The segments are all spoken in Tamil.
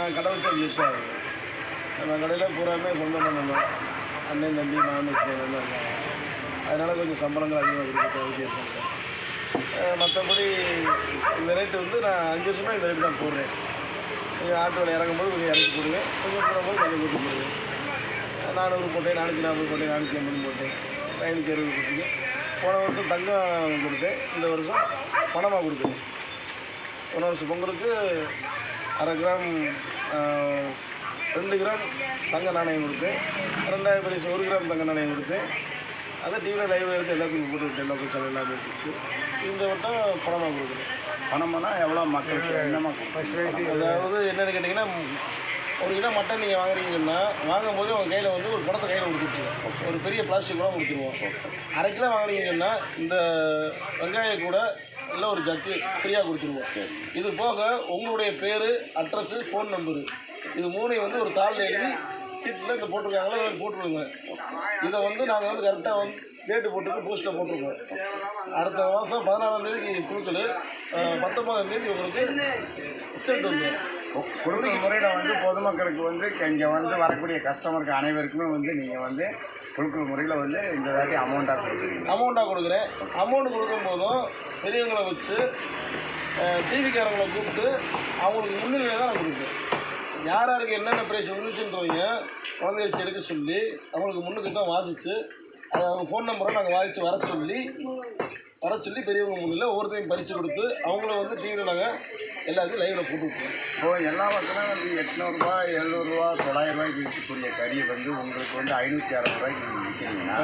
நான் கடை வச்சு 5 வருஷம் ஆகுது. நம்ம கடையில் பூராமே சொந்த பண்ணணும். அண்ணன் தம்பி மாமன் எல்லாம் இருக்காங்க. அதனால் கொஞ்சம் சம்பளங்கள் அதிகமாக கொடுக்க அவசியம் இருக்காங்க. மற்றபடி இந்த ரேட்டு வந்து நான் 5 வருஷமாக இந்த ரேட்டு தான் போடுறேன். கொஞ்சம் ஆட்டோவில் இறங்கும்போது கொஞ்சம் இறக்கி போடுவேன், கொஞ்சம் போடும்போது கொஞ்சம் கூட்டி போடுவேன். 400 போட்டேன், 440 போட்டேன், 450 போட்டேன், 560 போட்டிருக்கேன். போன வருஷம் தங்கம் கொடுத்தேன், இந்த வருஷம் பணமாக கொடுக்குறேன். போன வருஷம் பொங்கலுக்கு 1/2 கிராம் 2 கிராம் தங்க நாணயம் கொடுத்தேன், 2000 பரிசு 1 கிராம் தங்க நாணயம் கொடுத்தேன். அதை டிவியில் லைவில் எடுத்து எல்லாத்துக்கும் போட்டுவிட்டேன், எல்லா பிரச்சனை எல்லாமே இருந்துச்சு. இந்த வட்டம் பணமாக கொடுக்குறேன். பணம்னா எவ்வளோ மக்களுக்கு என்னமா? அதாவது என்னென்னு கேட்டிங்கன்னா, 1 கிலோ மட்டன் நீங்கள் வாங்குறீங்கன்னா வாங்கும்போது உங்கள் கையில் வந்து ஒரு பணத்தை கையில் கொடுத்துருவோம், ஒரு பெரிய பிளாஸ்டிக் கூட கொடுத்துருவோம். 1/2 கிலோ வாங்குறீங்கன்னா இந்த வெங்காய கூட இல்லை ஒரு ஜக்கு ஃப்ரீயாக கொடுத்துருவோம். இது போக உங்களுடைய பேர், அட்ரஸு, ஃபோன் நம்பரு இது 3 வந்து ஒரு தாளில் எழுதி சீட்டில் இந்த போட்டிருக்காங்களோ அதை போட்டுருவோங்க. இதை வந்து நாங்கள் வந்து கரெக்டாக வந்து டேட்டு போட்டுருக்கு, போஸ்ட்டில் போட்டிருக்கோம். அடுத்த மாதம் 14ஆம் தேதிக்கு குழுக்கள், 19ஆம் தேதி உங்களுக்கு ரிசல்ட் வந்து கொடுக்குற முறையில் வந்து பொதுமக்களுக்கு வந்து இங்கே வந்து வரக்கூடிய கஸ்டமருக்கு அனைவருக்குமே வந்து நீங்கள் வந்து கொடுக்குற முறையில் வந்து இந்த தாட்டி அமௌண்ட்டாக கொடுக்குறேன். அமௌண்ட் கொடுக்கும்போதும் பெரியவங்களை வச்சு டிவிக்காரங்களை கூப்பிட்டு அவங்களுக்கு முன்னிலையில் தான் நான் கொடுப்பேன். யாருக்கு என்னென்ன ப்ரைஸ் வந்துச்சுன்றவங்க குழந்தை வச்சு எடுக்க சொல்லி அவங்களுக்கு முன்னுக்கு தான் வாசித்து அதை அவங்க ஃபோன் நம்பரை நாங்கள் வாசித்து வர சொல்லி பெரியவங்க முன்னில் ஒவ்வொருத்தையும் பரிசு கொடுத்து அவங்கள வந்து டிவியில் நாங்கள் எல்லாத்தையும் லைவில் போட்டுவிட்டோம். ஸோ எல்லா மக்களும் வந்து 800 700 900 விற்கக்கூடிய கறியை வந்து உங்களுக்கு வந்து 560 நீங்கள் விற்கிறீங்கன்னா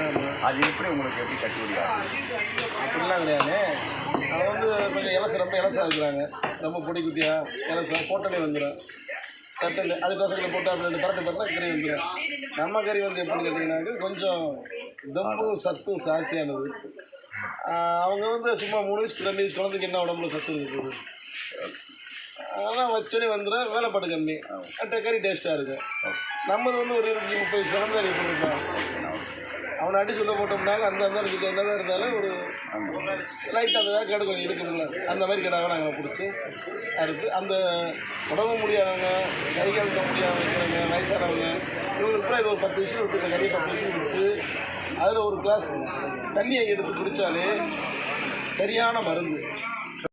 அது உங்களுக்கு எப்படி கட்டுப்படி ஆகும்? அப்படிலாம் கிடையாது. அவங்க வந்து கொஞ்சம் ரொம்ப இலசாக இருக்கிறாங்க, ரொம்ப பொடி குட்டியாக இலசா போட்டோன்னே வந்துடும். சட்டை அது தோசைகளை போட்டு அப்படி பரட்டு கறி வந்துடும். நம்ம கறி வந்து எப்படின்னு கேட்டிங்கன்னாக்க கொஞ்சம் தம்பு சத்து சாசியானது. அவங்க வந்து சும்மா 3 வயசு 2 வயசு குழந்தைக்கு என்ன உடம்புல சத்து இருக்குது, அதெல்லாம் வச்சோடனே வந்துடும். வேலைப்பாடு கம்மி, கறி டேஸ்ட்டாக இருக்கும். நம்மது வந்து ஒரு 20-30 வயசு கறி போட்டுருப்பான். அவனை அடிச்சு உள்ள போட்டோம்னாங்க அந்த என்னதான் இருந்தாலும் ஒரு லைட்டாக அந்த கடை கொஞ்சம் எடுக்கணும்ல, அந்த மாதிரி கடாவை நாங்கள் பிடிச்சி அறுத்து அந்த உடம்பு முடியாதவங்க, கை கழுக்க முடியாமல் இருக்கிறவங்க, வயசானவங்க இவங்களுக்குலாம் இது ஒரு 10 விஷயம் விட்டு இந்த கறியை 10 விஷயம் விட்டு அதில் ஒரு கிளாஸ் தண்ணியை எடுத்து குடித்தாலே சரியான மருந்து.